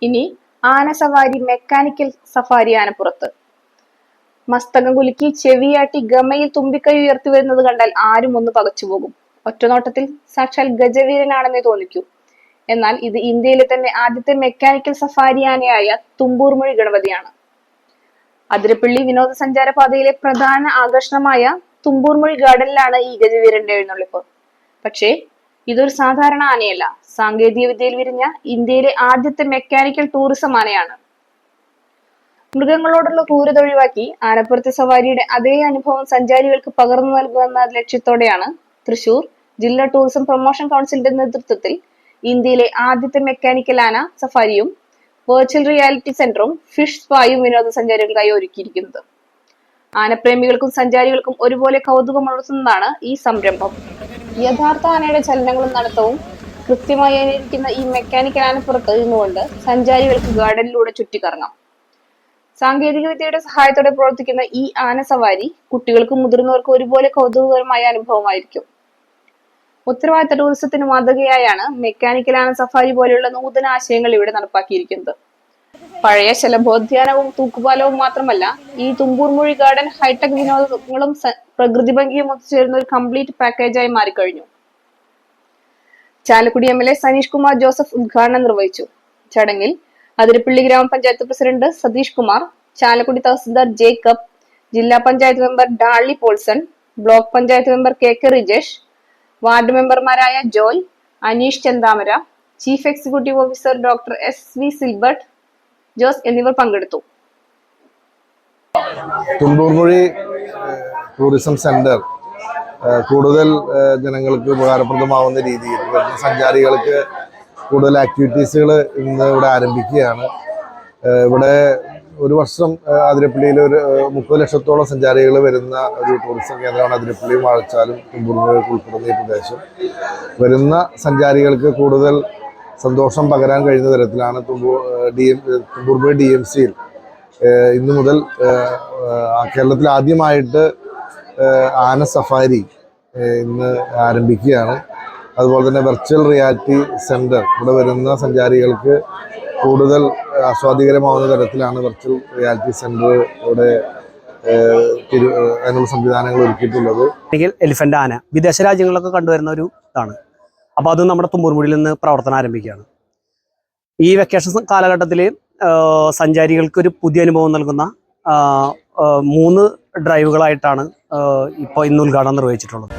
ഇനി ആന സവാരി മെക്കാനിക്കൽ സഫാരി ആനപ്പുറത്ത്. മസ്തകം കുലുക്കി ചെവിയാട്ടി ഗമയിൽ തുമ്പിക്കൈ ഉയർത്തി വരുന്നത് കണ്ടാൽ ആരും ഒന്ന് പകച്ചുപോകും. ഒറ്റനോട്ടത്തിൽ സാക്ഷാൽ ഗജവീരനാണെന്നേ തോന്നിക്കൂ. എന്നാൽ ഇത് ഇന്ത്യയിലെ തന്നെ ആദ്യത്തെ മെക്കാനിക്കൽ സഫാരി ആനയായ തുമ്പൂർമൊഴി ഗണപതിയാണ്. അതിരപ്പള്ളി വിനോദസഞ്ചാര പാതയിലെ പ്രധാന ആകർഷണമായ തുമ്പൂർമൊഴി ഗാർഡനിലാണ് ഈ ഗജവീരന്റെ എഴുന്നള്ളിപ്പ്. പക്ഷേ ഇതൊരു സാധാരണ ആനയല്ല, സാങ്കേതിക വിദ്യയിൽ വിരിഞ്ഞ ഇന്ത്യയിലെ ആദ്യത്തെ മെക്കാനിക്കൽ ടൂറിസം ആനയാണ്. മൃഗങ്ങളോടുള്ള ക്രൂരത ഒഴിവാക്കി ആനപ്പുറത്തെ സവാരിയുടെ അതേ അനുഭവം സഞ്ചാരികൾക്ക് പകർന്നു നൽകുമെന്ന ലക്ഷ്യത്തോടെയാണ് തൃശൂർ ജില്ലാ ടൂറിസം പ്രൊമോഷൻ കൗൺസിലിന്റെ നേതൃത്വത്തിൽ ഇന്ത്യയിലെ ആദ്യത്തെ മെക്കാനിക്കൽ ആന സഫാരിയും വെർച്വൽ റിയാലിറ്റി സെന്ററും ഫിഷ് സ്പായും വിനോദസഞ്ചാരികൾക്കായി ഒരുക്കിയിരിക്കുന്നത്. ആനപ്രേമികൾക്കും സഞ്ചാരികൾക്കും ഒരുപോലെ കൗതുകമുണർത്തുന്നതാണ് ഈ സംരംഭം. യഥാർത്ഥ ആനയുടെ ചലനങ്ങളും നടത്തവും കൃത്യമായി അനുകരിക്കുന്ന ഈ മെക്കാനിക്കൽ ആനപ്പുറത്ത് നിന്നുകൊണ്ട് സഞ്ചാരികൾക്ക് ഗാർഡനിലൂടെ ചുറ്റിക്കറങ്ങാം. സാങ്കേതിക വിദ്യയുടെ സഹായത്തോടെ പ്രവർത്തിക്കുന്ന ഈ ആന സവാരി കുട്ടികൾക്കും മുതിർന്നവർക്കും ഒരുപോലെ കൗതുകകരമായ അനുഭവമായിരിക്കും. ഉത്തരവാദിത്ത ടൂറിസത്തിന് മാതൃകയായാണ് മെക്കാനിക്കൽ ആന സഫാരി പോലെയുള്ള നൂതന ആശയങ്ങൾ ഇവിടെ നടപ്പാക്കിയിരിക്കുന്നത്. പഴയ ശലഭോദ്യാനവും തൂക്കുപാലവും മാത്രമല്ല, ഈ തുമ്പൂർമൊഴി ഗാർഡൻ ഹൈടെക് വിനോദങ്ങളും പ്രകൃതി ഭംഗിയും ഒത്തുചേരുന്ന ഒരു കംപ്ലീറ്റ് പാക്കേജായി മാറിക്കഴിഞ്ഞു. ചാലക്കുടി MLA സനീഷ് കുമാർ ജോസഫ് ഉദ്ഘാടനം നിർവഹിച്ചു. ചടങ്ങിൽ Athirappilly grama panchayat president Satheesh Kumar, Chalakudy tahsildar Jacob, zilla panchayat member Darly Paulson, block panchayat member KK Rijesh, ward മെമ്പർമാരായ Joy, Aneesh Chenthamara, chief executive officer doctor SV Silbert Jose എന്നിവർ പങ്കെടുത്തു. തുമ്പൂർമൊഴി ടൂറിസം സെന്റർ കൂടുതൽ ജനങ്ങൾക്ക് ഉപകാരപ്രദമാവുന്ന രീതിയിൽ വരുന്ന സഞ്ചാരികൾക്ക് കൂടുതൽ ആക്ടിവിറ്റീസുകൾ ഇന്ന് ഇവിടെ ആരംഭിക്കുകയാണ്. ഇവിടെ ഒരു വർഷം അതിരപ്പള്ളിയിൽ ഒരു 30 ലക്ഷത്തോളം സഞ്ചാരികൾ വരുന്ന ഒരു ടൂറിസം കേന്ദ്രമാണ് അതിരപ്പള്ളിയും വാഴച്ചാലും തുമ്പൂർമൊഴിയൊക്കെ ഉൾപ്പെടുന്ന ഈ പ്രദേശം. വരുന്ന സഞ്ചാരികൾക്ക് കൂടുതൽ സന്തോഷം പകരാൻ കഴിയുന്ന തരത്തിലാണ് തുമ്പൂർമൊഴി DMCയിൽ ഇന്നു മുതൽ കേരളത്തിൽ ആദ്യമായിട്ട് ആന സഫാരി ഇന്ന് ആരംഭിക്കുകയാണ്. അതുപോലെ തന്നെ വെർച്വൽ റിയാലിറ്റി സെന്റർ ഇവിടെ വരുന്ന സഞ്ചാരികൾക്ക് കൂടുതൽ ആസ്വാദികരമാവുന്ന തരത്തിലാണ് വെർച്വൽ റിയാലിറ്റി സെന്റർ ഇവിടെ അതിനുള്ള സംവിധാനങ്ങൾ ഒരുക്കിയിട്ടുള്ളത്. എലിഫന്റ് ആന വിദേശ രാജ്യങ്ങളിലൊക്കെ കണ്ടുവരുന്ന ഒരു ഇതാണ്. അപ്പോൾ അത് നമ്മുടെ തുമ്പൂർമൊഴിയിൽ നിന്ന് പ്രവർത്തനം ആരംഭിക്കുകയാണ്. ഈ വെക്കേഷൻ കാലഘട്ടത്തിൽ സഞ്ചാരികൾക്ക് ഒരു പുതിയ അനുഭവം നൽകുന്ന 3 ഡ്രൈവുകളായിട്ടാണ് ഇപ്പോൾ ഇന്ന് ഉദ്ഘാടനം നിർവഹിച്ചിട്ടുള്ളത്.